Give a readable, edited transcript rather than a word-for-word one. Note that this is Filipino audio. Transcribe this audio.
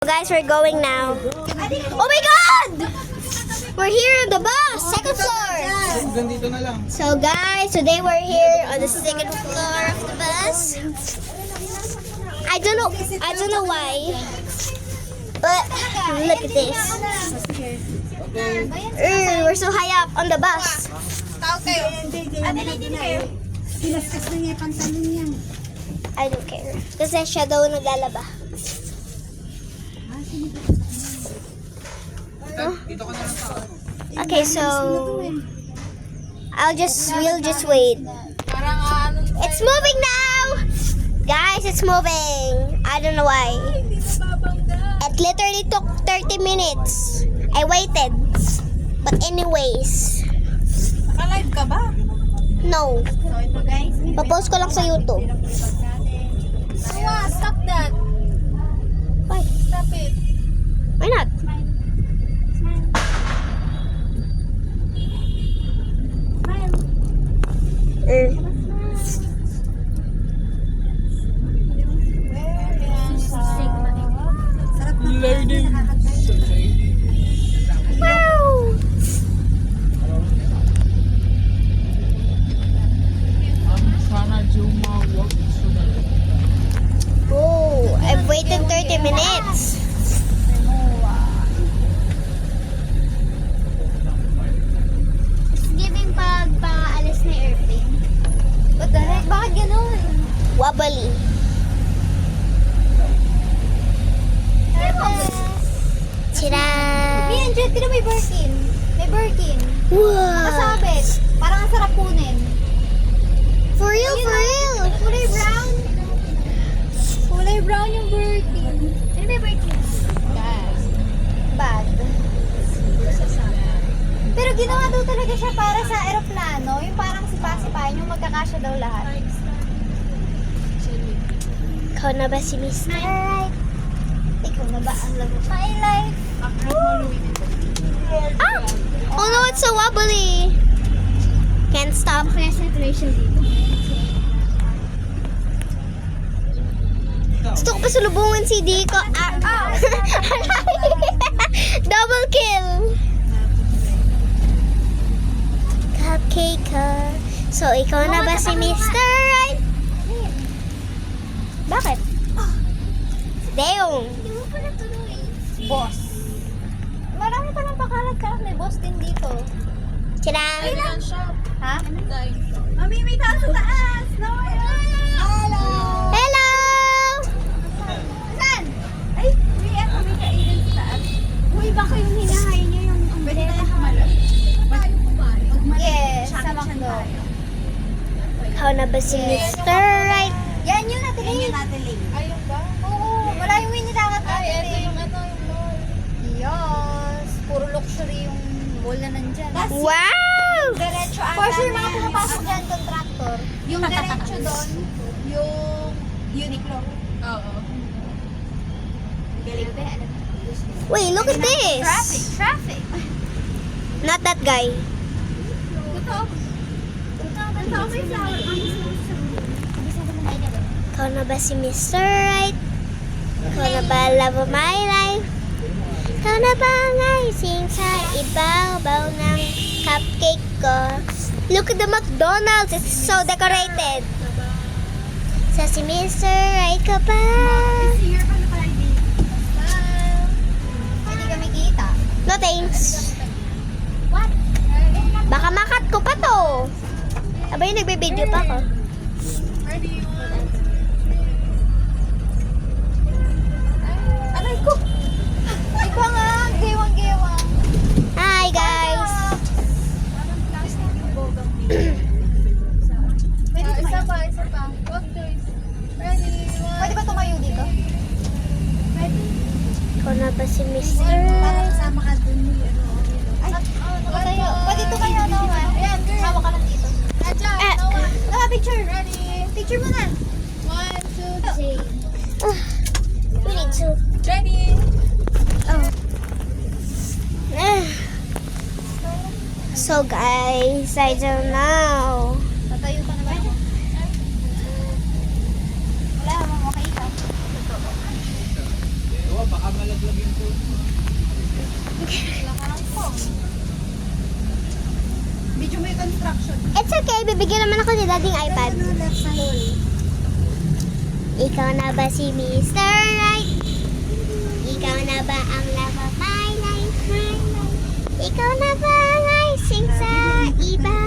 Guys, we're going now. Oh my God! We're here on the bus, second floor. Ganito na lang. So guys, today we're here on the second floor of the bus. I don't know why, but look at this. We're so high up on the bus. I don't care. Kasi siya daw naglalaba. Dito ka na lang sa Okay, so we'll just wait. It's moving now! Guys, it's moving. I don't know why. It literally took 30 minutes. I waited. But anyways. Naka-live ka ba? No. So ito guys. Papost ko lang sa YouTube. Stop that. Why? Stop it. Why not? learning. Wow! Sana Juma work Oh, I've waited 30 minutes. Giving pag-paalis na airplane. What the heck? Bakit ganun? Wobbly. Tira! Yan, Jet, tira may Birkin. May Birkin. Wow! Kasabit. Parang ang sarap kunin. For real, for real! Kulay brown. Kulay brown yung Birkin. Ano may Birkin? Yes. Bag. Pero ginawa daw talaga siya para sa aeroplano. Yung parang sipa-sipain, yung magkakasya daw lahat. Ikaw na ba si Miss Alright. Ikaw na ba ang love of my life? Ah! Oh no, it's so wobbly! Can't stop. Kaya separation dito. Gusto ko pa sulubungan si Dico. Double kill! Cupcake ka. So, ikaw na ba si Mr. Right? Bakit? Deong. Hindi mo pa natuloy. Boss. Marami pa ng pakalat-kalat. May boss din dito. Tira! Ha? Mami, may tao sa taas! No! Hello! Hello! Saan? Ay, may kainan sa taas. Uy, baka yung hinahay niyo yung pwede na kumalat. Yes, sa McDo. Ikaw na ba si Mr. Right? Yan yung natiling. Yan yung natiling. Ayun ba? Oo, wala yung winilangat natin. Ay, ito yung yung mall. Yes, puro luxury yung mall na nandyan. Wow! Diretso ata. For sure, mga pumapasok dyan, contractor. Yung diretso doon, yung Uniqlo. Oo. Galing ba? Wait, look at this! Traffic. Not that guy. Totoo. Totoo, may flower. Ikaw na ba si Mr. Right? Ikaw na ba love of my life? Ikaw na ba ang icing sa ibabaw ng cupcake ko? Look at the McDonald's! It's so decorated! Sa si Mr. Right ka ba? Here ka na pala, Smile. Hindi kami kita. No thanks. What? Baka makat ko pa to. Abay, nagbe-video pa ako. Aray ko! Ikaw nga, gewang-gewang. Hi guys! Pwede isa pa. What choice? Ready, one. Pwede ba tumayo dito? Ready? Ikaw na ba si Mr. Para Right? kasama ka dun. Ay, nakatayo. Pwede tumayo, Noah. Ayan, girl. Hawa ka lang dito. Adja, Noah. Noah, picture. Ready? Picture mo na. 1, 2, 3. We need to. Ready? So guys, I don't know. Tatayo ka na ba? Wala, makita. baka malag Lagyan ko. Wala ka lang po. Medyo may construction. It's okay, bibigyan naman ako ni Daddy ng iPad. Ikaw na ba si Mr. Right? Ikaw na ba ang love of my life, my life? Ikaw na ba ang icing sa iba?